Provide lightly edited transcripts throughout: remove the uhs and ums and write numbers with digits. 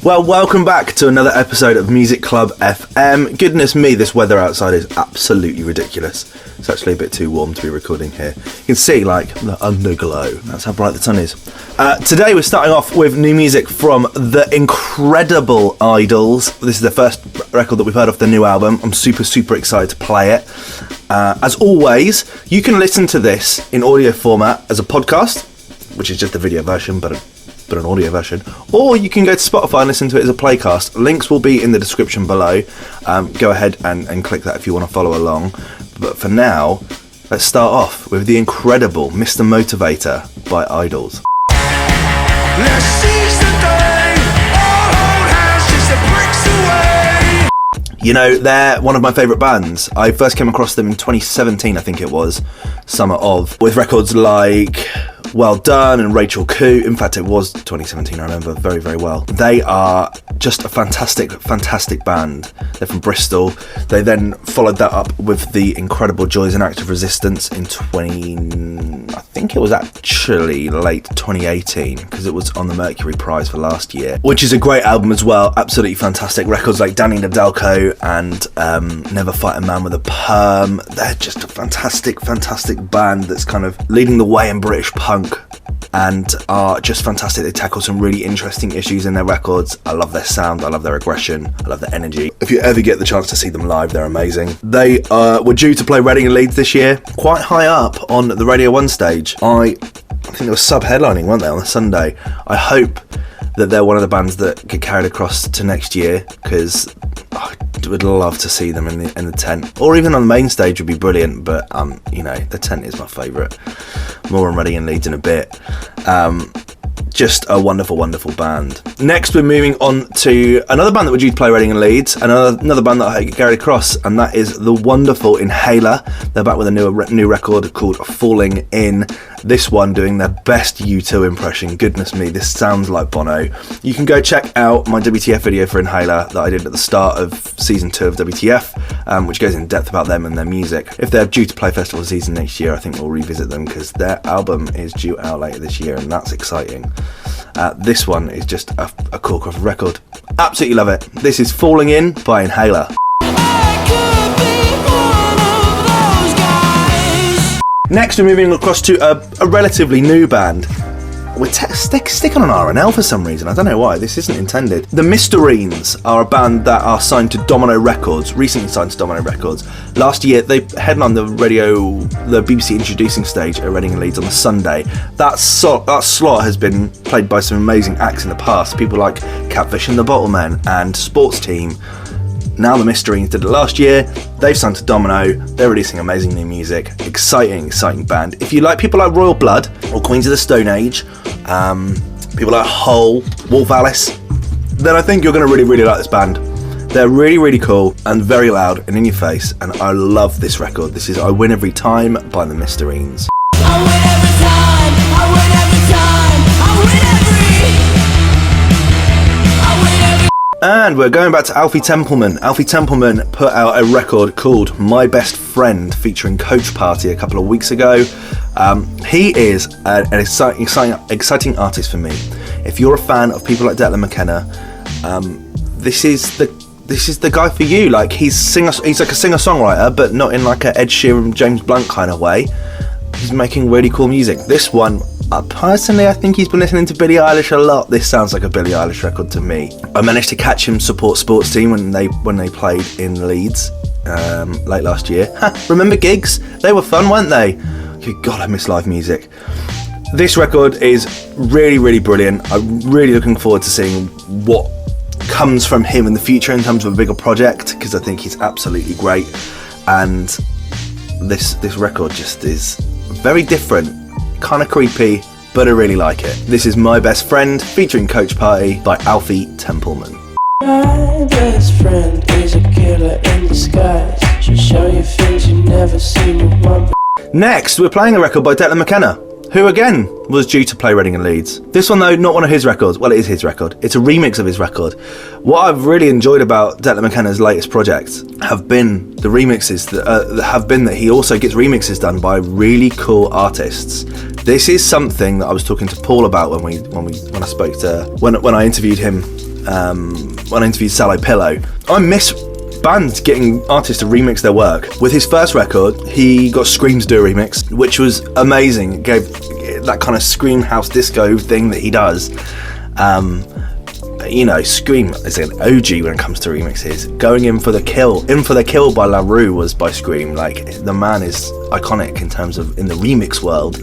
Well, welcome back to another episode of Music Club FM. Goodness me, this weather outside is absolutely ridiculous. It's actually a bit too warm to be recording here. You can see, like, the underglow. That's how bright the sun is. Today we're starting off with new music from the incredible Idols. This is the first record that we've heard off the new album. I'm super, super excited to play it. As always, you can listen to this in audio format as a podcast, which is just a video version, but an audio version, or you can go to Spotify and listen to it as a playcast. Links will be in the description below. Go ahead and click that if you want to follow along. But for now, let's start off with the incredible Mr. Motivator by Idols. Let's seize the day, all hold hands, just the bricks away. You know, they're one of my favourite bands. I first came across them in 2017, I think it was, summer of, with records like Well Done and Rachel Coo. In fact, it was 2017, I remember very, very well. They are just a fantastic, fantastic band. They're from Bristol. They then followed that up with the incredible Joys and Act of Resistance in I think it was actually late 2018, because it was on the Mercury Prize for last year, which is a great album as well. Absolutely fantastic. Records like Danny Nadelko and Never Fight a Man with a Perm. They're just a fantastic, fantastic band that's kind of leading the way in British punk and are just fantastic. They tackle some really interesting issues in their records. I love their sound, I love their aggression, I love their energy. If you ever get the chance to see them live, they're amazing. They were due to play Reading and Leeds this year, quite high up on the Radio 1 stage. I think they were sub-headlining, weren't they, on the Sunday. I hope that they're one of the bands that get carried across to next year, because I would love to see them in the tent, or even on the main stage would be brilliant, but you know, the tent is my favourite. More on Reading and Leeds in a bit. Just a wonderful, wonderful band. Next, we're moving on to another band that were due to play Reading and Leeds, and another band that I get carried across, and that is the wonderful Inhaler. They're back with a new record called Falling In. This one doing their best U2 impression. Goodness me, this sounds like Bono. You can go check out my WTF video for Inhaler that I did at the start of season 2 of WTF, which goes in depth about them and their music. If they're due to play festival season next year, I think we'll revisit them, because their album is due out later this year, and that's exciting. This one is just a cool craft record. Absolutely love it. This is Falling In by Inhaler. Next, we're moving across to a relatively new band. We're sticking on R&L for some reason. I don't know why. This isn't intended. The Mysterines are a band that are signed to Domino Records, recently signed to Domino Records. Last year, they headlined the BBC introducing stage at Reading and Leeds on the Sunday. That slot has been played by some amazing acts in the past. People like Catfish and the Bottlemen and Sports Team. Now the Mysterines did it last year. They've signed to Domino. They're releasing amazing new music. Exciting, exciting band. If you like people like Royal Blood or Queens of the Stone Age, people like Hole, Wolf Alice, then I think you're going to really, really like this band. They're really, really cool and very loud and in your face, and I love this record. This is I Win Every Time by the Mysterines. I win every time, I win every time, I win every. And we're going back to Alfie Templeman. Alfie Templeman put out a record called My Best Friend featuring Coach Party a couple of weeks ago. He is an exciting artist for me. If you're a fan of people like Declan McKenna, this is the guy for you. Like, he's like a singer-songwriter, but not in like a Ed Sheeran, James Blunt kind of way. He's making really cool music. This one, personally, I think he's been listening to Billie Eilish a lot. This sounds like a Billie Eilish record to me. I managed to catch him support Sports Team when they played in Leeds late last year. Remember gigs? They were fun, weren't they? Good God, I miss live music. This record is really, really brilliant. I'm really looking forward to seeing what comes from him in the future in terms of a bigger project, because I think he's absolutely great. And this record just is very different, kind of creepy, but I really like it. This is My Best Friend featuring Coach Party by Alfie Templeman. My best friend is a killer in disguise. She'll show you things you've never seen with one. Next, we're playing a record by Declan McKenna, who again was due to play Reading and Leeds. This one though, not one of his records. Well, it is his record. It's a remix of his record. What I've really enjoyed about Declan McKenna's latest projects have been the remixes that he also gets remixes done by really cool artists. This is something that I was talking to Paul about when I interviewed him when I interviewed Sallow Pillow. I miss bands getting artists to remix their work. With his first record, he got Scream to do a remix, which was amazing. It gave that kind of Scream house disco thing that he does. Scream is an OG when it comes to remixes. Going In for the Kill by La Rue was by Scream. Like, the man is iconic in the remix world,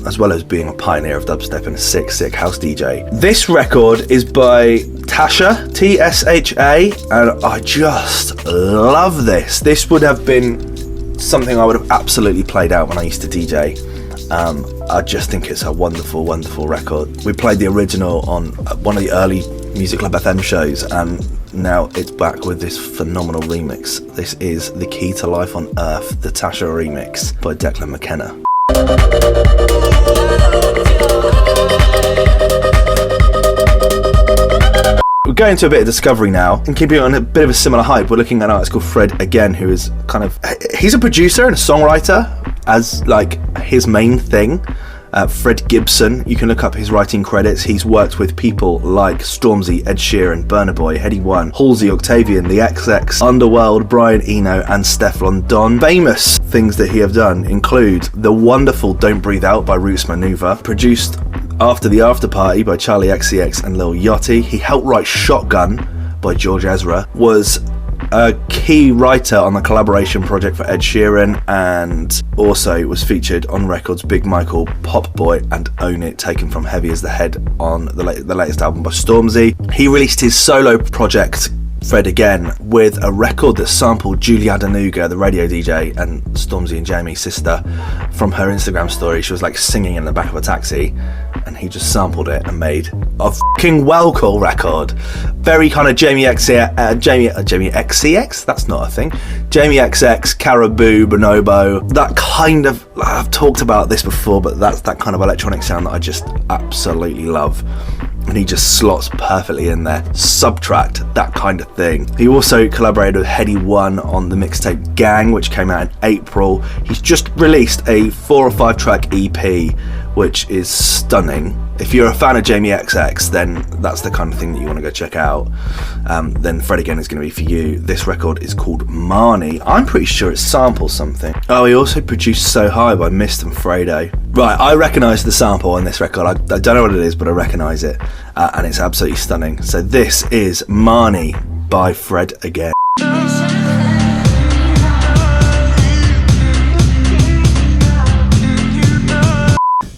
as well as being a pioneer of dubstep and a sick house DJ. This record is by Tasha, T-S-H-A, and I just love this. This would have been something I would have absolutely played out when I used to DJ. I just think it's a wonderful record. We played the original on one of the early Music Club FM shows, and now it's back with this phenomenal remix. This is The Key to Life on Earth, the Tasha remix by Declan McKenna. We're going to a bit of discovery now, and keeping it on a bit of a similar hype. We're looking at an artist called Fred Again, who is he's a producer and a songwriter as like his main thing. Fred Gibson, you can look up his writing credits. He's worked with people like Stormzy, Ed Sheeran, Burna Boy, Headie One, Halsey, Octavian, The XX, Underworld, Brian Eno, and Stefflon Don. Famous things that he have done include the wonderful Don't Breathe Out by Roots Manuva, produced After the After Party by Charlie XCX and Lil Yachty. He helped write Shotgun by George Ezra, was a key writer on the collaboration project for Ed Sheeran, and also was featured on records Big Michael, Pop Boy, and Own It, taken from Heavy as the Head on the latest album by Stormzy. He released his solo project Fred Again with a record that sampled Julie Adenuga, the radio DJ, and Stormzy and Jamie's sister, from her Instagram story. She was like singing in the back of a taxi, and he just sampled it and made a fucking well cool record. Very kind of Jamie XCX? That's not a thing. Jamie XX, Caribou, Bonobo, that kind of, I've talked about this before, but that's that kind of electronic sound that I just absolutely love. And he just slots perfectly in there. Subtract, that kind of thing. He also collaborated with Headie One on the mixtape Gang, which came out in April. He's just released a 4 or 5 track EP, which is stunning. If you're a fan of Jamie XX, then that's the kind of thing that you want to go check out. Then Fred Again is going to be for you. This record is called Marnie. I'm pretty sure it samples something. Oh, he also produced So High by Mist and Fredo. Right, I recognise the sample on this record. I don't know what it is, but I recognise it. And it's absolutely stunning. So this is Marnie by Fred Again.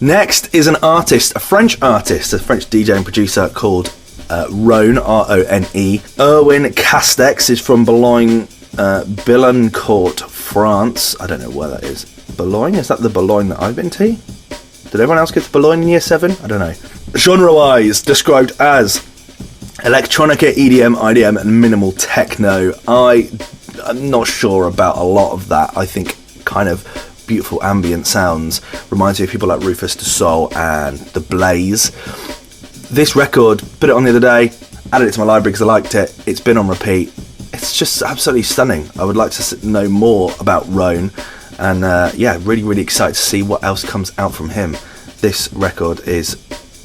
Next is an artist, a French artist, a French DJ and producer called Rhone, R-O-N-E. Erwin Castex is from Boulogne, Billancourt, France. I don't know where that is. Boulogne? Is that the Boulogne that I've been to? Did everyone else get to Boulogne in year 7? I don't know. Genre-wise, described as electronica, EDM, IDM, and minimal techno. I'm not sure about a lot of that. I think kind of beautiful ambient sounds. Reminds me of people like Rufus Du Sol and The Blaze. This record, put it on the other day, added it to my library because I liked it. It's been on repeat. It's just absolutely stunning. I would like to know more about Rhone, and really excited to see what else comes out from him. This record is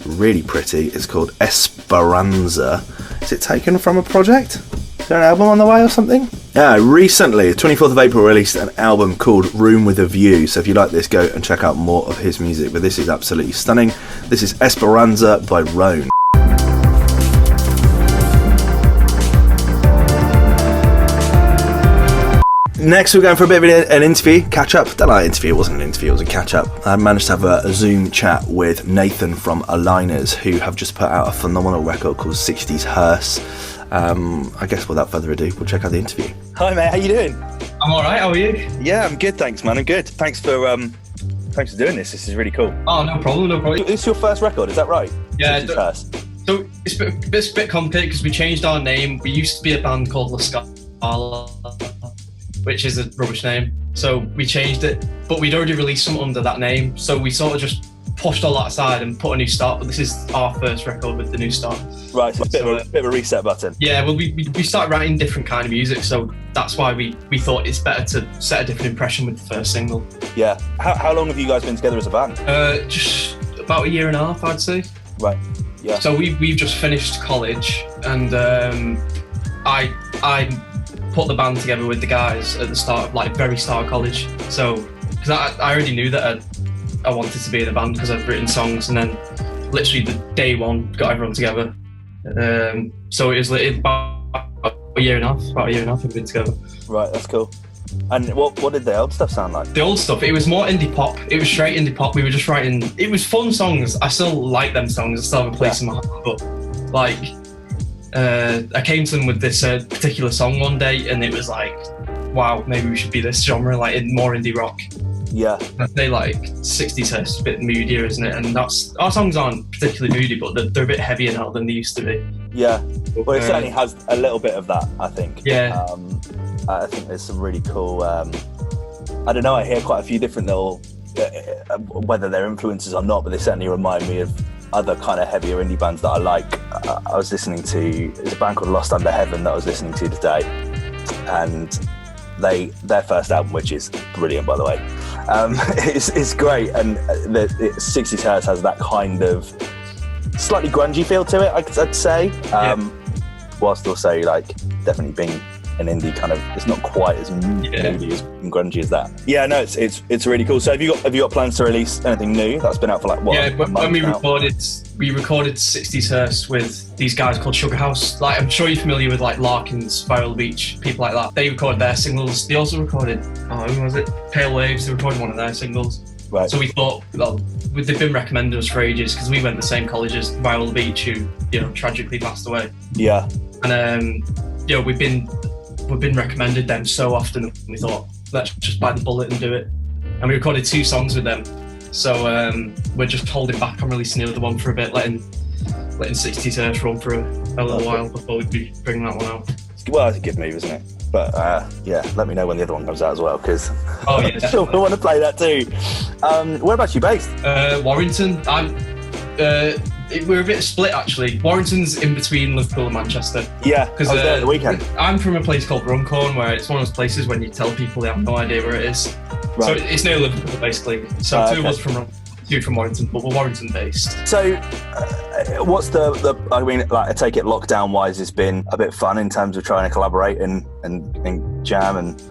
really pretty. It's called Esperanza. Is it taken from a project? Is there an album on the way or something? Yeah, recently, 24th of April, released an album called Room with a View. So if you like this, go and check out more of his music. But this is absolutely stunning. This is Esperanza by Rhone. Next, we're going for a bit of an interview, catch-up. Don't know, interview, it wasn't an interview, it was a catch-up. I managed to have a Zoom chat with Nathan from Aligners, who have just put out a phenomenal record called 60s Hearse. I guess without further ado, we'll check out the interview. Hi mate, how you doing? I'm alright, how are you? Yeah, I'm good, thanks man, I'm good. Thanks for doing this is really cool. Oh, no problem. This is your first record, is that right? Yeah. 60s Hearse. So it's a bit complicated because we changed our name. We used to be a band called La Scala, which is a rubbish name. So we changed it, but we'd already released some under that name. So we sort of just pushed all that aside and put a new start, but this is our first record with the new start. Right, so a bit of a reset button. Yeah, well, we started writing different kind of music, so that's why we thought it's better to set a different impression with the first single. Yeah. How long have you guys been together as a band? Just about a year and a half, I'd say. Right. Yeah. So we've just finished college, and I put the band together with the guys at the start of, like, very start of college. So because I already knew that I wanted to be in a band because I'd written songs, and then literally the day one got everyone together. So it was about a year and a half we've been together. Right, that's cool. And what did the old stuff sound like? The old stuff, it was more indie pop. It was straight indie pop. We were just writing. It was fun songs. I still like them songs. I still have a place in my heart. But like, I came to them with this particular song one day, and it was like, wow, maybe we should be this genre, like in more indie rock. Yeah. I say like 60s Hertz, a bit moodier, isn't it? And that's, our songs aren't particularly moody, but they're a bit heavier now than they used to be. Yeah. Well, it certainly has a little bit of that, I think. Yeah. I think there's some really cool. I don't know. I hear quite a few different little, whether they're influences or not, but they certainly remind me of other kind of heavier indie bands that I like. I was listening to, there's a band called Lost Under Heaven that I was listening to today, and their first album, which is brilliant by the way, it's great, and the 60s Hertz has that kind of slightly grungy feel to it, I'd say, whilst also like definitely being an indie kind of, it's not quite as moody as grungy as that. Yeah, no, it's really cool. So have you got plans to release anything new that's been out for like what? Yeah, when we recorded 60s Hertz with these guys called Sugar House. Like, I'm sure you're familiar with like Larkins, Viral Beach, people like that. They recorded their singles. They also recorded, who was it? Pale Waves. They recorded one of their singles. Right. So we thought, well, they've been recommending us for ages because we went the same college as Viral Beach, who, you know, tragically passed away. Yeah. And you know, we've been recommended them so often, and we thought, let's just bite the bullet and do it. And we recorded 2 songs with them. So we're just holding back on releasing the other one for a bit, letting 60s Hertz run for a little while before we'd be bringing that one out. Well, it's a good move, isn't it? But yeah, let me know when the other one comes out as well, because yeah, sure we want to play that too. Whereabouts are you based? Warrington. We're a bit split actually. Warrington's in between Liverpool and Manchester. Yeah, because I was there at the weekend. I'm from a place called Rhone, where it's one of those places when you tell people they have no idea where it is. Right. So it's near Liverpool basically. So 2 of us from Rhone, 2 from Warrington, but we're Warrington based. So what's the I mean, like, I take it lockdown wise has been a bit fun in terms of trying to collaborate and jam and...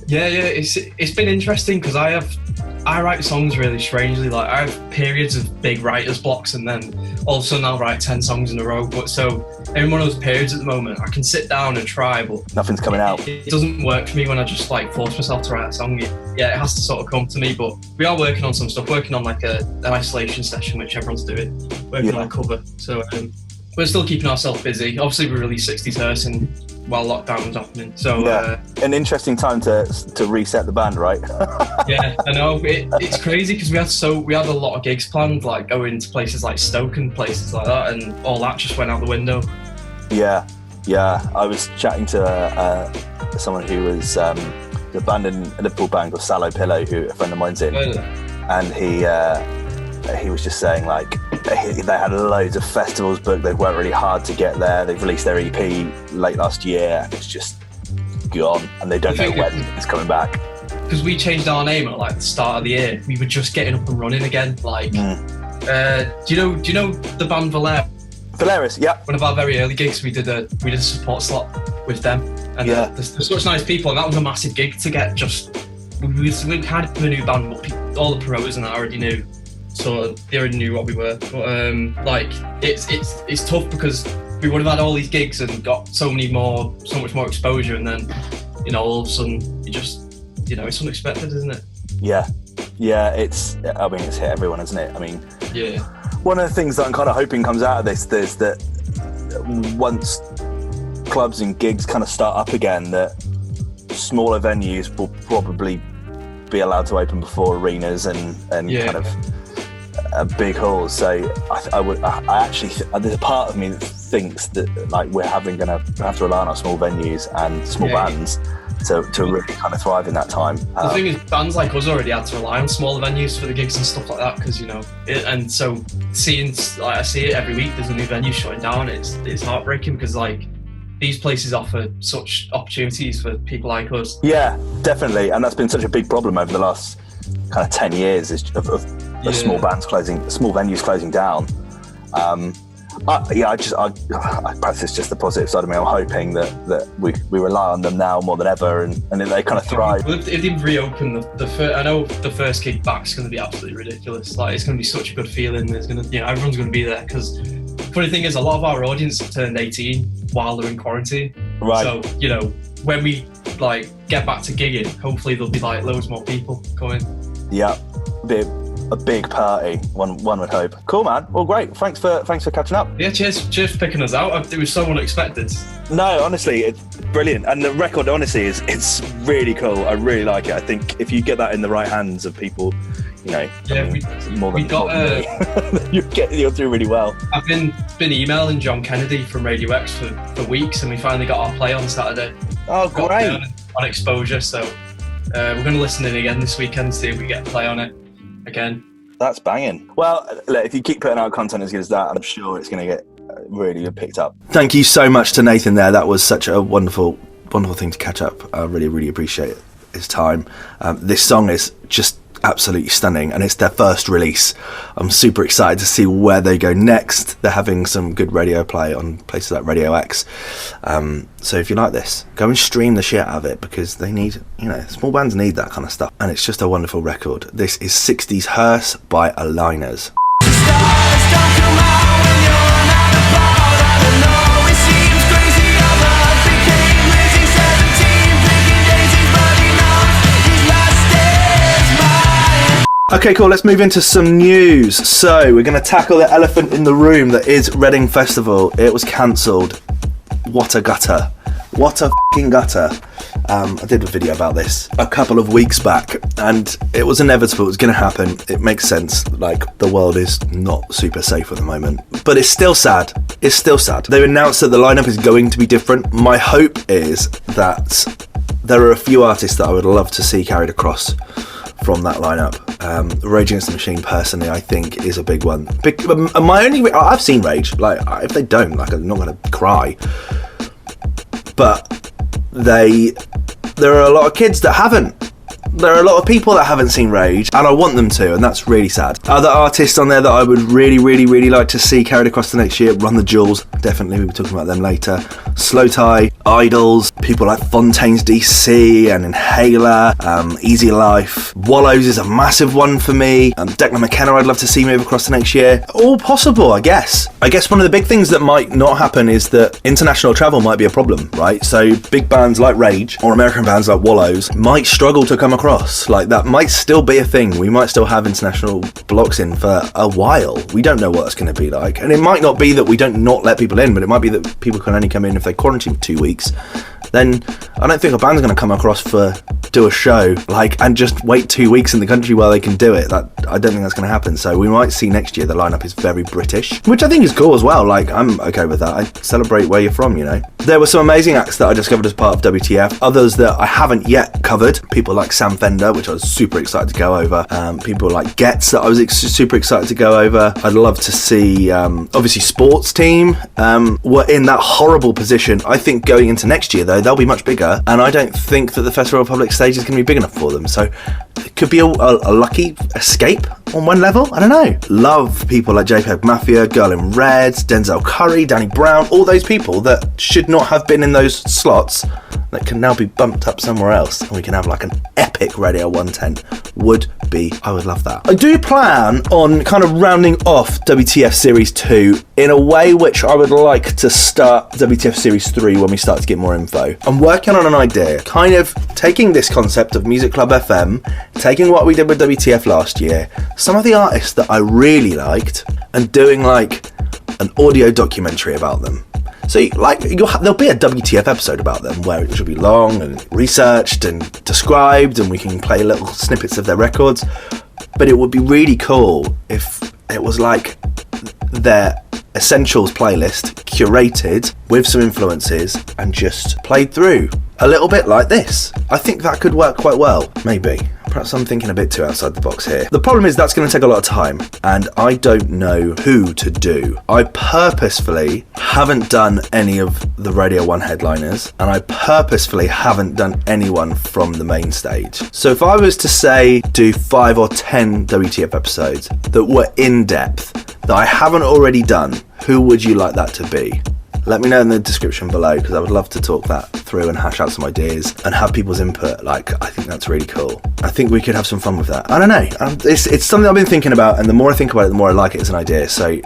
Yeah, it's been interesting because I write songs really strangely. Like, I have periods of big writer's blocks, and then all of a sudden I'll write 10 songs in a row. But so in one of those periods at the moment, I can sit down and try, but nothing's coming out. It doesn't work for me when I just like force myself to write a song. Yeah, it has to sort of come to me. But we are working on some stuff, working on like an isolation session, which everyone's doing, working on a cover. So we're still keeping ourselves busy. Obviously, we released 60s Hertz while lockdown was happening. So an interesting time to reset the band, right? Yeah, I know. It's crazy because we had a lot of gigs planned, like going to places like Stoke and places like that, and all that just went out the window. Yeah. I was chatting to someone who was the band in a Liverpool band called Sallow Pillow, who a friend of mine's in, and he was just saying like they had loads of festivals booked. They worked really hard to get there. They've released their EP late last year. It's just gone, and they don't know when it's coming back. Because we changed our name at like the start of the year. We were just getting up and running again. Like, do you know the band Valeris? Yeah. One of our very early gigs, we did a support slot with them, and they're such nice people, and that was a massive gig to get. We kind of a new band, but all the promoters and that already knew. So they already knew what we were, but like it's tough because we would have had all these gigs and got so much more exposure, and then, you know, all of a sudden you just, you know, it's unexpected, isn't it? Yeah, it's hit everyone, isn't it? I mean, yeah. One of the things that I'm kind of hoping comes out of this is that once clubs and gigs kind of start up again, that smaller venues will probably be allowed to open before arenas and kind of big halls. So I actually there's a part of me that thinks that like we're going to have to rely on our small venues and small bands to really kind of thrive in that time. The thing is, bands like us already had to rely on smaller venues for the gigs and stuff like that, because, you know, and so I see it every week. There's a new venue shutting down. It's heartbreaking because like these places offer such opportunities for people like us. Yeah, definitely, and that's been such a big problem over the last kind of 10 years of small bands closing, small venues closing down. I perhaps it's just the positive side of me. I'm hoping that we rely on them now more than ever, and they kind of thrive. If they reopen I know the first gig back's going to be absolutely ridiculous. Like, it's going to be such a good feeling. There's going to, everyone's going to be there, because funny thing is, a lot of our audience turned 18 while they're in quarantine. Right. So, when we get back to gigging, hopefully there'll be loads more people coming. Yeah, a big party. One would hope. Cool, man. Well, great. Thanks for catching up. Yeah, cheers for picking us out. It was so unexpected. No, honestly, it's brilliant, and the record, honestly, it's really cool. I really like it. I think if you get that in the right hands of people, you'll do really well. I've been emailing John Kennedy from Radio X for weeks, and we finally got our play on Saturday. Oh, great! On Exposure, so we're going to listen in again this weekend, see if we get a play on it again. That's banging. Well, look, if you keep putting out content as good as that, I'm sure it's going to get really picked up. Thank you so much to Nathan there. That was such a wonderful thing to catch up. I really, really appreciate his time. This song is just absolutely stunning, and it's their first release. I'm super excited to see where they go next. They're having some good radio play on places like Radio X. So if you like this, go and stream the shit out of it, because they need, small bands need that kind of stuff, and it's just a wonderful record. This is 60s Hearse by Aligners. Okay, cool, let's move into some news. So, we're going to tackle the elephant in the room that is Reading Festival. It was cancelled. What a gutter. What a f***ing gutter. I did a video about this a couple of weeks back, and it was inevitable. It was going to happen. It makes sense. The world is not super safe at the moment. But it's still sad. It's still sad. They've announced that the lineup is going to be different. My hope is that there are a few artists that I would love to see carried across from that lineup. Rage Against the Machine, personally, I think is a big one. I've seen Rage. If they don't, I'm not going to cry. But there are a lot of kids that haven't. There are a lot of people that haven't seen Rage, and I want them to, and that's really sad. Other artists on there that I would really, really, really like to see carried across the next year: Run the Jewels, definitely, we'll be talking about them later. Slow Tie, Idols, people like Fontaine's DC and Inhaler, Easy Life. Wallows is a massive one for me. Declan McKenna I'd love to see move across the next year. All possible, I guess. I guess one of the big things that might not happen is that international travel might be a problem, right? So big bands like Rage or American bands like Wallows might struggle to come across. That might still be a thing. We might still have international blocks in for a while. We don't know what it's going to be like. And it might not be that we don't not let people in, but it might be that people can only come in if they quarantine for 2 weeks. Then I don't think a band's going to come across do a show and just wait 2 weeks in the country while they can do it. I don't think that's going to happen. So we might see next year the lineup is very British, which I think is cool as well. I'm okay with that. I celebrate where you're from, There were some amazing acts that I discovered as part of WTF. Others that I haven't yet covered. People like Sam Fender, which I was super excited to go over. People like Getz that I was super excited to go over. I'd love to see, obviously, Sports Team were in that horrible position. I think going into next year, though, they'll be much bigger, and I don't think that the Festival Public stage is going to be big enough for them. So it could be a lucky escape on one level. I don't know. Love people like JPEG Mafia, Girl in Red, Denzel Curry, Danny Brown, all those people that should not have been in those slots that can now be bumped up somewhere else, and we can have an epic Radio 110. I would love that. I do plan on kind of rounding off WTF Series 2 in a way which I would like to start WTF Series 3 when we start to get more info. I'm working on an idea, kind of taking this concept of Music Club FM, taking what we did with WTF last year, some of the artists that I really liked, and doing an audio documentary about them. So, there'll be a WTF episode about them where it should be long and researched and described, and we can play little snippets of their records. But it would be really cool if it was their Essentials playlist, curated with some influences and just played through. A little bit like this. I think that could work quite well. Maybe. Perhaps I'm thinking a bit too outside the box here. The problem is that's going to take a lot of time, and I don't know who to do. I purposefully haven't done any of the Radio 1 headliners, and I purposefully haven't done anyone from the main stage. So if I was to say do 5 or 10 WTF episodes that were in depth, that I haven't already done, who would you like that to be? Let me know in the description below, because I would love to talk that through and hash out some ideas and have people's input. Like, I think that's really cool. I think we could have some fun with that. I don't know. It's something I've been thinking about, and the more I think about it, the more I like it as an idea. So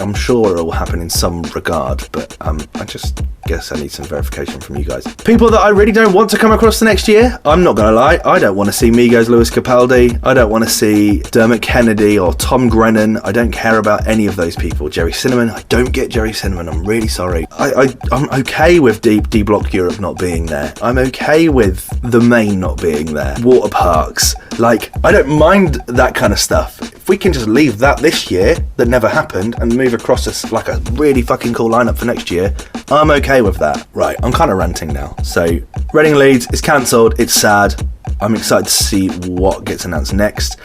I'm sure it will happen in some regard, but I just guess I need some verification from you guys. People that I really don't want to come across the next year, I'm not going to lie. I don't want to see Migos Lewis Capaldi. I don't want to see Dermot Kennedy or Tom Grennan. I don't care about any of those people. Jerry Cinnamon, I don't get Jerry Cinnamon. I'm really sorry. I'm okay with D Block Europe not being there. I'm okay with the Main not being there. Water parks. Like, I don't mind that kind of stuff. If we can just leave that this year, that never happened, and move across a really fucking cool lineup for next year, I'm okay with that. Right, I'm kind of ranting now. So, Reading Leeds is cancelled. It's sad. I'm excited to see what gets announced next.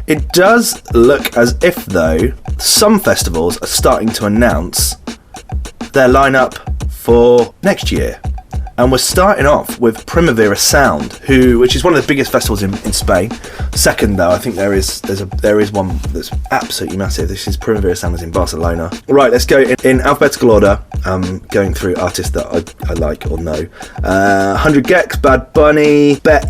It does look as if, though, some festivals are starting to announce their lineup for next year, and we're starting off with Primavera Sound, which is one of the biggest festivals in Spain. Second, though, I think there is one that's absolutely massive. This is Primavera Sound is in Barcelona. Right, let's go in alphabetical order. Going through artists that I like or know. 100 Gex, Bad Bunny, Beck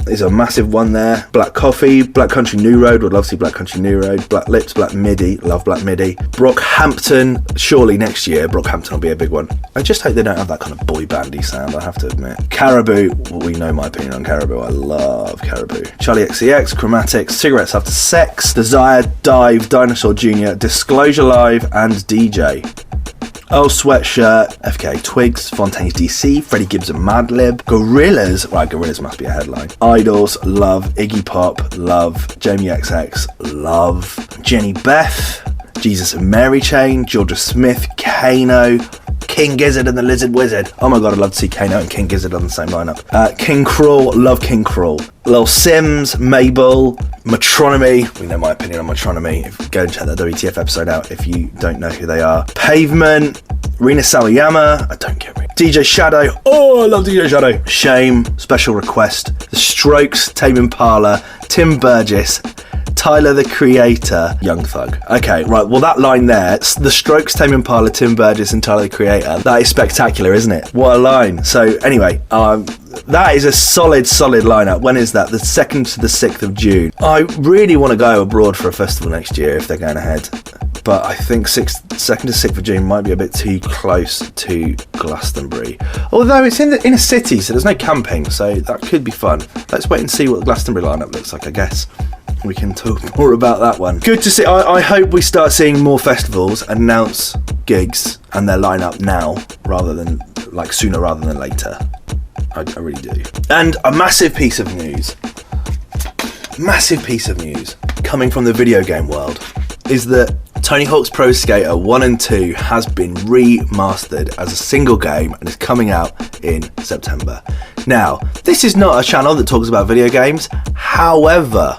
is a massive one there. Black Coffee, Black Country New Road, would love to see Black Country New Road. Black Lips, Black Midi, love Black Midi. Brockhampton, surely next year Brockhampton will be a big one. I just hope they don't have that kind of boy bandy sound, I have to admit. Caribou, we know my opinion on Caribou, I love Caribou. Charlie XCX, Chromatics, Cigarettes After Sex, Desire, Dive, Dinosaur Jr., Disclosure Live, and DJ. Oh Sweatshirt, FK Twigs, Fontaines DC, Freddie Gibbs and Madlib, Gorillaz, right, Gorillaz must be a headline. Idols, love. Iggy Pop, love. Jamie XX, love. Jenny Beth, Jesus and Mary Chain, Georgia Smith, Kano, King Gizzard and the Lizard Wizard. Oh my god, I'd love to see Kano and King Gizzard on the same lineup. King Crawl, love King Crawl. Lil Sims, Mabel, Metronomy, we know my opinion on Metronomy. Go and check that WTF episode out if you don't know who they are. Pavement, Rina Sawayama, I don't get it. DJ Shadow, oh I love DJ Shadow. Shame, Special Request, The Strokes, Tame Impala, Tim Burgess, Tyler the Creator, Young Thug. Okay, right, well that line there, The Strokes, Tame Impala, Tim Burgess and Tyler the Creator, that is spectacular, isn't it? What a line. So anyway, that is a solid lineup. When is that? The 2nd to the 6th of June. I really want to go abroad for a festival next year if they're going ahead, but I think 2nd to 6th of June might be a bit too close to Glastonbury. Although it's in a city, so there's no camping, so that could be fun. Let's wait and see what the Glastonbury lineup looks like, I guess. We can talk more about that one. Good to see. I hope we start seeing more festivals announce gigs and their lineup now, rather than sooner rather than later. I really do. And a massive piece of news coming from the video game world is that Tony Hawk's Pro Skater 1 and 2 has been remastered as a single game and is coming out in September. Now, this is not a channel that talks about video games. However,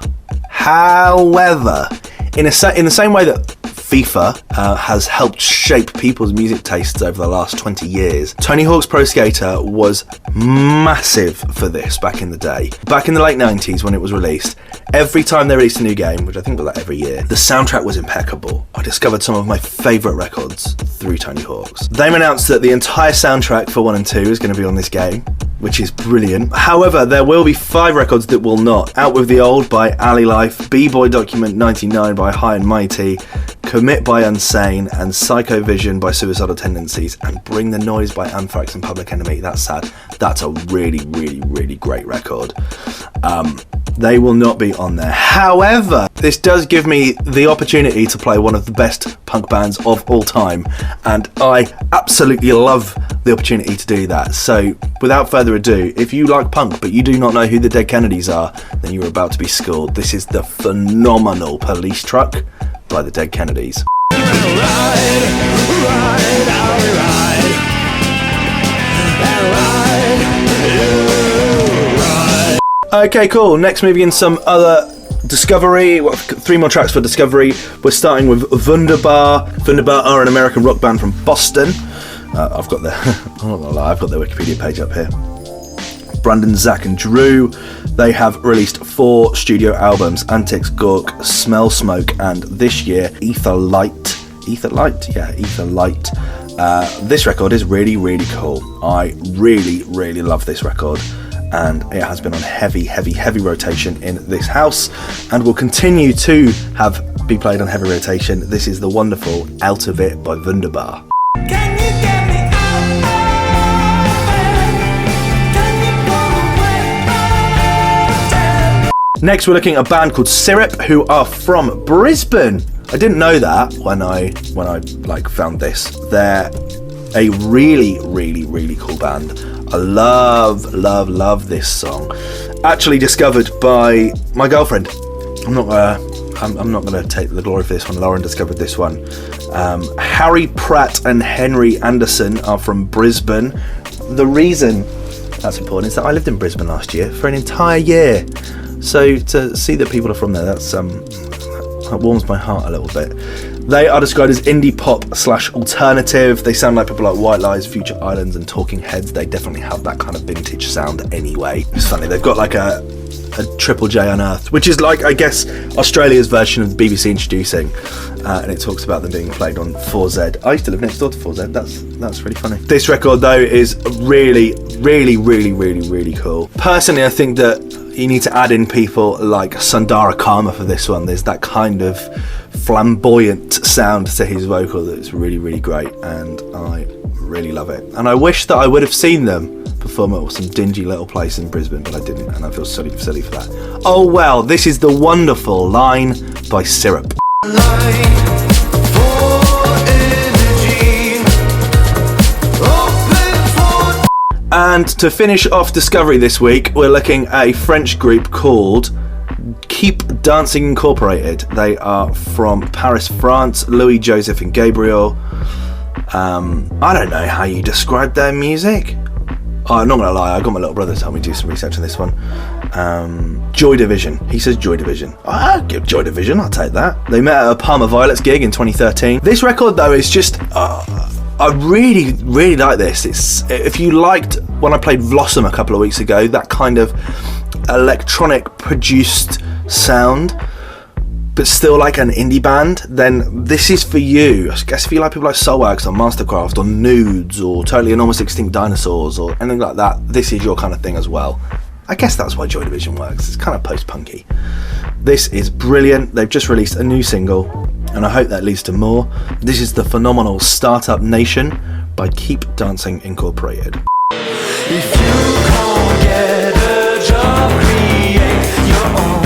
in the same way that FIFA has helped shape people's music tastes over the last 20 years, Tony Hawk's Pro Skater was massive for this back in the day. Back in the late 90s when it was released, every time they released a new game, which I think was like every year, the soundtrack was impeccable. I discovered some of my favourite records through Tony Hawk's. They announced that the entire soundtrack for 1 and 2 is going to be on this game, which is brilliant. However, there will be 5 records that will not. Out With the Old by Alley Life, B-Boy Document 99 by High and Mighty, Commit by Unsane, and Psycho Vision by Suicidal Tendencies, and Bring the Noise by Anthrax and Public Enemy. That's sad. That's a really great record. They will not be on there. However, this does give me the opportunity to play one of the best punk bands of all time, and I absolutely love the opportunity to do that. So without further ado, if you like punk but you do not know who the Dead Kennedys are, then you're about to be schooled. This is the phenomenal Police Truck by the Dead Kennedys. Okay, cool. Next, moving in some other Discovery. 3 more tracks for Discovery. We're starting with Wunderbar. Wunderbar are an American rock band from Boston. I've got their Wikipedia page up here. Brandon, Zach and Drew. They have released 4 studio albums: Antics, Gork, Smell Smoke, and this year Ether Light. Ether Light. Yeah, Ether Light. This record is really, really cool. I really, really love this record, and it has been on heavy rotation in this house, and will continue to be played on heavy rotation. This is the wonderful Out of It by Thunderbird. Can you get me out of it? Can you pull away? Next, we're looking at a band called Syrup, who are from Brisbane. I didn't know that when I found this. They're a really, really, really cool band. I love this song. Actually discovered by my girlfriend. I'm not gonna take the glory for this one. Lauren discovered this one. Harry Pratt and Henry Anderson are from Brisbane. The reason that's important is that I lived in Brisbane last year for an entire year. So to see that people are from there, that warms my heart a little bit. They are described as indie pop / alternative. They sound like people like White Lies, Future Islands and Talking Heads. They definitely have that kind of vintage sound anyway. It's funny, they've got like a Triple J Unearthed, which is like, I guess, Australia's version of the BBC Introducing, and it talks about them being played on 4Z. I used to live next door to 4Z. That's really funny. This record though is really, really, really, really, really cool. Personally, I think that you need to add in people like Sundara Karma for this one. There's that kind of flamboyant sound to his vocal that's really, really great, and I really love it. And I wish that I would have seen them perform at some dingy little place in Brisbane, but I didn't, and I feel silly for that. Oh well, this is the wonderful Line by Syrup. And to finish off Discovery this week, we're looking at a French group called Keep Dancing Incorporated. They are from Paris, France. Louis, Joseph and Gabriel. I don't know how you describe their music. Oh, I'm not going to lie, I got my little brother to help me do some research on this one. Joy Division. He says Joy Division. I'll give Joy Division, I'll take that. They met at a Palmer Violets gig in 2013. This record though is just... I really, really like this. If you liked when I played Blossom a couple of weeks ago, that kind of electronic produced sound, but still like an indie band, then this is for you. I guess if you like people like Soulwax or Mastercraft or Nudes or Totally Enormous Extinct Dinosaurs or anything like that, this is your kind of thing as well. I guess that's why Joy Division works. It's kind of post-punky. This is brilliant. They've just released a new single, and I hope that leads to more. This is the phenomenal Startup Nation by Keep Dancing Incorporated. If you can't get a job, create your own.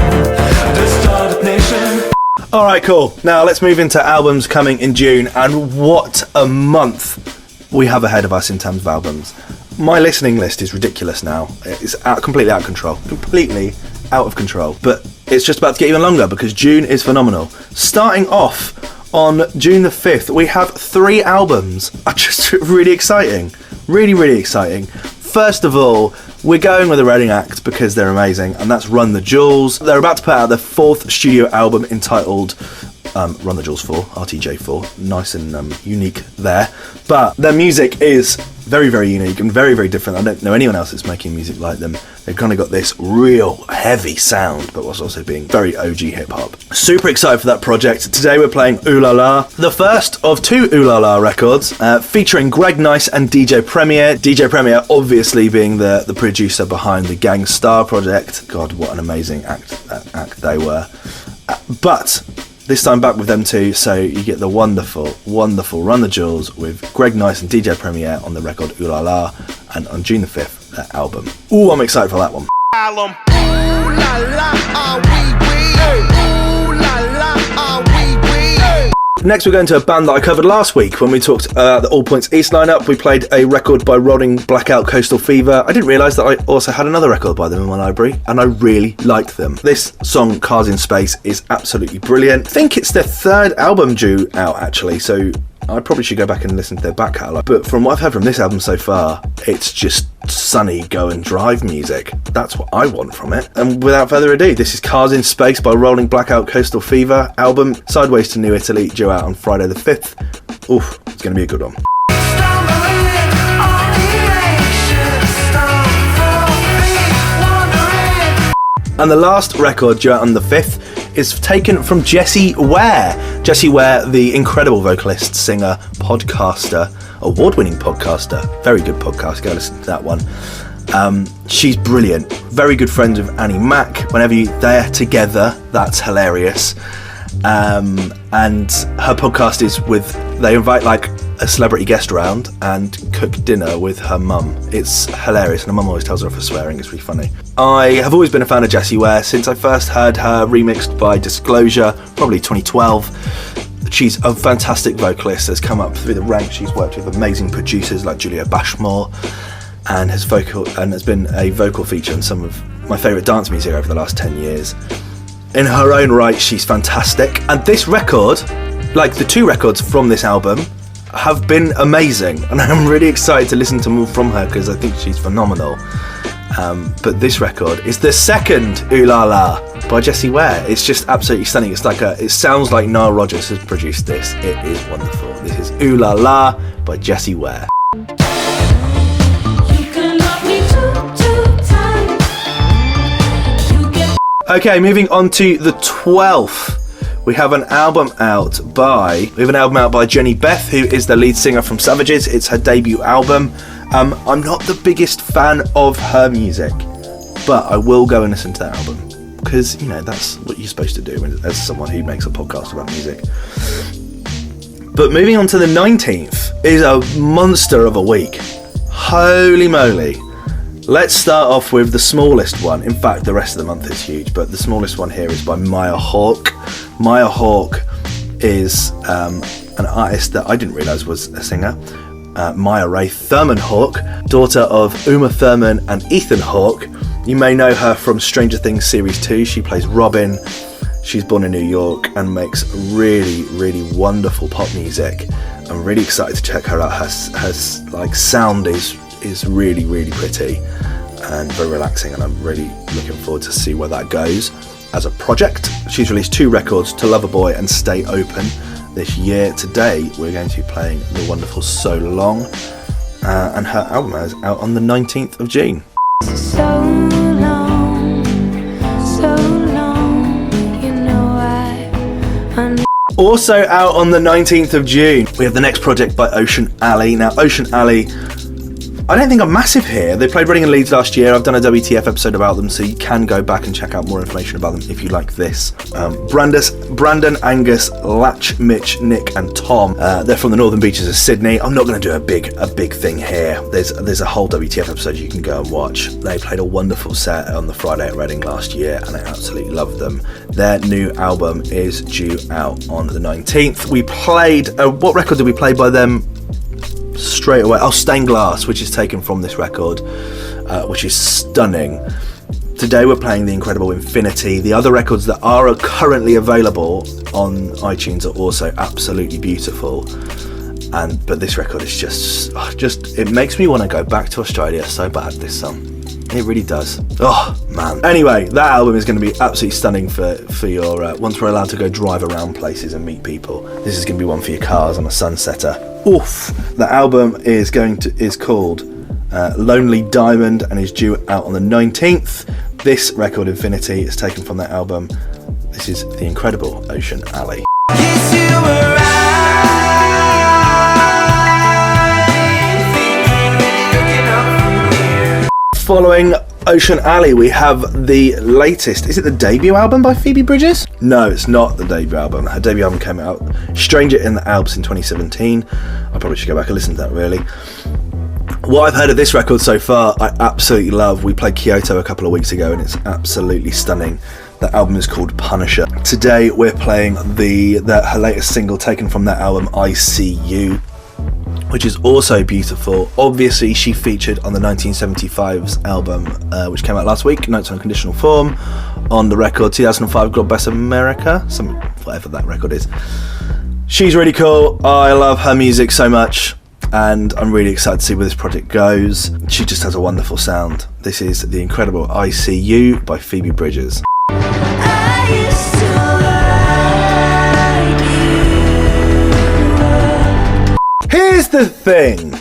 The Startup Nation. Alright, cool. Now let's move into albums coming in June, and what a month we have ahead of us in terms of albums. My listening list is ridiculous now. It's completely out of control. Completely out of control. But it's just about to get even longer because June is phenomenal. Starting off on June the 5th, we have 3 albums. Just really exciting. Really, really exciting. First of all, we're going with a Reading act because they're amazing, and that's Run the Jewels. They're about to put out their 4th studio album entitled Run the Jewels 4, RTJ4. Nice and unique there. But their music is very, very unique and very, very different. I don't know anyone else that's making music like them. They've kind of got this real heavy sound, but whilst also being very OG hip-hop. Super excited for that project. Today we're playing Ooh La La, the first of 2 Ooh La La records, featuring Greg Nice and DJ Premier. DJ Premier obviously being the producer behind the Gang Starr project. God, what an amazing act they were. But this time back with them too, so you get the wonderful, wonderful Run the Jewels with Greg Nice and DJ Premier on the record Ooh La La, and on June the 5th, their album. Ooh, I'm excited for that one. Next we're going to a band that I covered last week when we talked about the All Points East lineup. We played a record by Rhone, Blackout, Coastal Fever. I didn't realise that I also had another record by them in my library, and I really liked them. This song, Cars in Space, is absolutely brilliant. I think it's their 3rd album due out actually, so I probably should go back and listen to their back catalogue. But from what I've heard from this album so far, it's just sunny go and drive music. That's what I want from it. And without further ado, this is Cars in Space by Rolling Blackout Coastal Fever album, Sideways to New Italy, due out on Friday the 5th. Oof, it's going to be a good one. And the last record due out on the 5th is taken from Jessie Ware. Jessie Ware, the incredible vocalist, singer, podcaster, award-winning podcaster. Very good podcast. Go listen to that one. She's brilliant. Very good friends with Annie Mac. Whenever they're together, that's hilarious. And her podcast is they invite like a celebrity guest around and cook dinner with her mum. It's hilarious, and her mum always tells her off for swearing. It's really funny. I have always been a fan of Jessie Ware since I first heard her remixed by Disclosure, probably 2012. She's a fantastic vocalist, has come up through the ranks. She's worked with amazing producers like Julia Bashmore, and has been a vocal feature in some of my favourite dance music over the last 10 years. In her own right, she's fantastic. And this record, like the two records from this album, have been amazing. And I'm really excited to listen to more from her because I think she's phenomenal. But this record is the second Ooh La La by Jessie Ware. It's just absolutely stunning. It sounds like Nile Rodgers has produced this. It is wonderful. This is Ooh La La by Jessie Ware. Okay, moving on to the 12th. We have an album out by Jenny Beth, who is the lead singer from Savages. It's her debut album. I'm not the biggest fan of her music, but I will go and listen to that album because, that's what you're supposed to do as someone who makes a podcast about music. But moving on to the 19th is a monster of a week. Holy moly. Let's start off with the smallest one. In fact, the rest of the month is huge, but the smallest one here is by Maya Hawke. Maya Hawke is an artist that I didn't realise was a singer. Maya Ray Thurman Hawke, daughter of Uma Thurman and Ethan Hawke. You may know her from Stranger Things Series 2. She plays Robin. She's born in New York and makes really, really wonderful pop music. I'm really excited to check her out. Her sound is really, really pretty and very relaxing, and I'm really looking forward to see where that goes as a project. She's released 2 records, To Love a Boy and Stay Open, this year. Today we're going to be playing the wonderful So Long, and her album is out on the 19th of June. So long, Also out on the 19th of June, we have the next project by Ocean Alley. Now, Ocean Alley, I don't think I'm massive here. They played Reading and Leeds last year. I've done a WTF episode about them, so you can go back and check out more information about them if you like this. Brandon, Angus, Latch, Mitch, Nick and Tom. They're from the Northern Beaches of Sydney. I'm not going to do a big thing here. There's a whole WTF episode you can go and watch. They played a wonderful set on the Friday at Reading last year, and I absolutely loved them. Their new album is due out on the 19th. We played... what record did we play by them? Straight away. Stained Glass, which is taken from this record, which is stunning. Today we're playing the incredible Infinity. The other records that are currently available on iTunes are also absolutely beautiful, but this record is just it makes me want to go back to Australia so bad, this song. It really does. Oh man. Anyway, that album is going to be absolutely stunning for your once we're allowed to go drive around places and meet people. This is going to be one for your cars on a sunsetter. Oof. The album is called Lonely Diamond and is due out on the 19th. This record, Infinity, is taken from that album. This is the incredible Ocean Alley. Yes, you were right. Following Ocean Alley, we have the latest. Is it the debut album by Phoebe Bridges? No, it's not the debut album. Her debut album came out, Stranger in the Alps, in 2017. I probably should go back and listen to that, really. What I've heard of this record so far, I absolutely love. We played Kyoto a couple of weeks ago, and it's absolutely stunning. The album is called Punisher. Today, we're playing her latest single taken from that album, I See You, which is also beautiful. Obviously, she featured on the 1975's album, which came out last week, Notes on Conditional Form, on the record 2005 God Bless America, whatever that record is. She's really cool. I love her music so much, and I'm really excited to see where this project goes. She just has a wonderful sound. This is the incredible I See You by Phoebe Bridges. Here's the thing,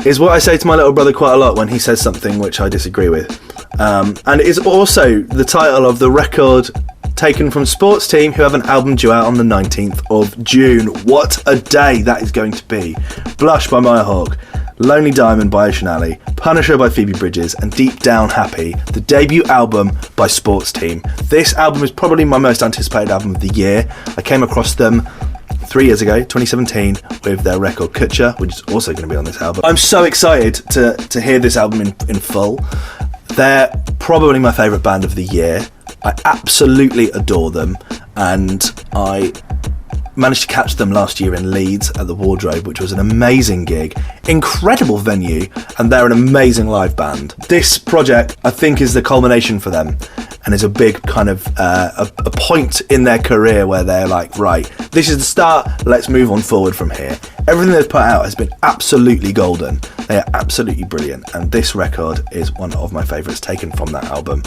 is what I say to my little brother quite a lot when he says something which I disagree with. And it's also the title of the record taken from Sports Team, who have an album due out on the 19th of June. What a day that is going to be. Blush by Maya Hawke, Lonely Diamond by Ocean Alley, Punisher by Phoebe Bridges, and Deep Down Happy, the debut album by Sports Team. This album is probably my most anticipated album of the year. I came across them 3 years ago, 2017, with their record Kutcher, which is also going to be on this album. I'm so excited to hear this album in full. They're probably my favourite band of the year. I absolutely adore them, and I managed to catch them last year in Leeds at the Wardrobe, which was an amazing gig, incredible venue, and they're an amazing live band. This project, I think, is the culmination for them, and is a big kind of a point in their career where they're like, right, this is the start, let's move on forward from here. Everything they've put out has been absolutely golden. They are absolutely brilliant, and this record is one of my favourites taken from that album.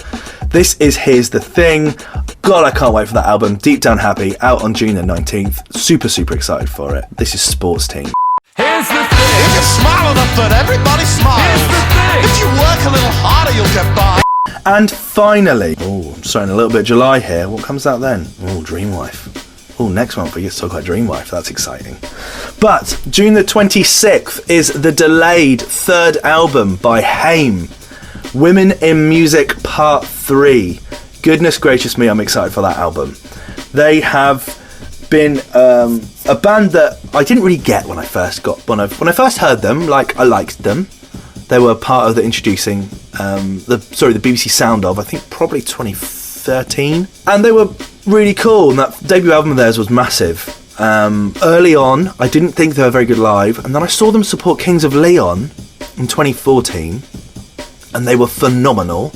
This is Here's the Thing. God, I can't wait for that album. Deep Down Happy, out on June the 19th. Super, super excited for it. This is Sports Team. Here's the thing. If you smile enough that everybody smiles. Here's the thing. If you work a little harder, you'll get by. And finally, I'm starting a little bit of July here. What comes out then? Dreamwife. Next month we get to talk about Dreamwife. That's exciting. But June the 26th is the delayed third album by Haim, Women in Music Part 3. Goodness gracious me, I'm excited for that album. They have been a band that I didn't really get when I first heard them. Like, I liked them. They were part of the introducing the BBC Sound of, I think, probably 2013, and they were really cool. And that debut album of theirs was massive. Early on, I didn't think they were very good live, and then I saw them support Kings of Leon in 2014, and they were phenomenal.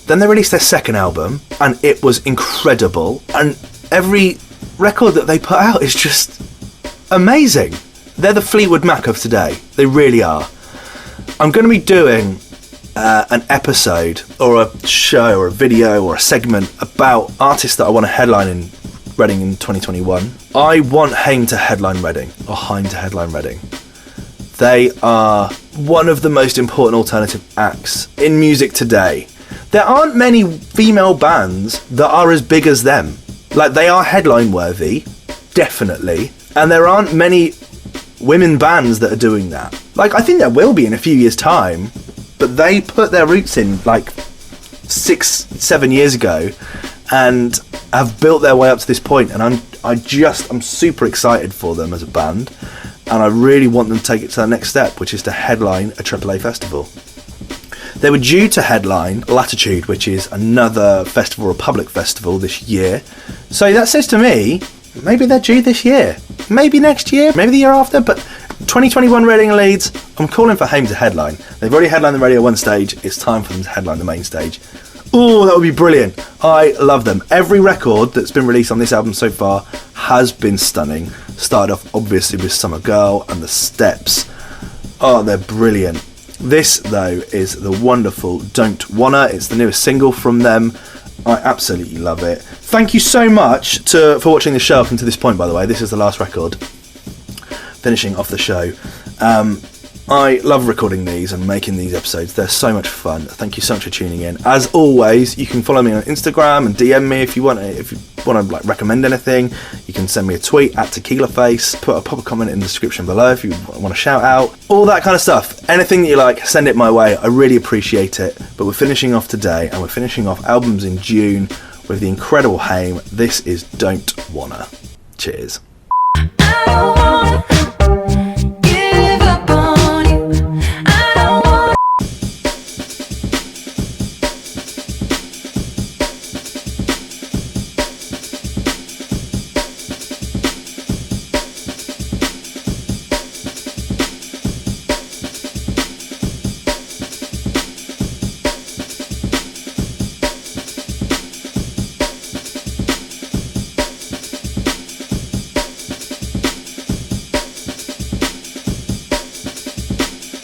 Then they released their second album, and it was incredible. And every record that they put out is just amazing. They're the Fleetwood Mac of today. They really are. I'm going to be doing an episode or a show or a video or a segment about artists that I want to headline in Reading in 2021. I want Haim to headline Reading, or Haim to headline Reading. They are one of the most important alternative acts in music today. There aren't many female bands that are as big as them. Like, they are headline worthy, definitely, and there aren't many women bands that are doing that. Like, I think there will be in a few years' time, but they put their roots in like 6-7 years ago and have built their way up to this point, and I'm super excited for them as a band, and I really want them to take it to the next step, which is to headline a AAA festival. They were due to headline Latitude, which is another festival, or public festival, this year. So that says to me, maybe they're due this year, maybe next year, maybe the year after, but 2021 Reading and Leeds, I'm calling for Haim to headline. They've already headlined the Radio 1 stage, it's time for them to headline the main stage. Oh, that would be brilliant. I love them. Every record that's been released on this album so far has been stunning. Started off obviously with Summer Girl and The Steps. Oh, they're brilliant. This, though, is the wonderful Don't Wanna. It's the newest single from them. I absolutely love it. Thank you so much for watching the show up until this point, by the way. This is the last record. Finishing off the show. I love recording these and making these episodes. They're so much fun. Thank you so much for tuning in. As always, you can follow me on Instagram and DM me if you want to like recommend anything. You can send me a tweet at TequilaFace. Pop a comment in the description below if you want to shout out. All that kind of stuff. Anything that you like, send it my way. I really appreciate it. But we're finishing off today, and we're finishing off albums in June with the incredible Haim. This is Don't Wanna. Cheers. I don't wanna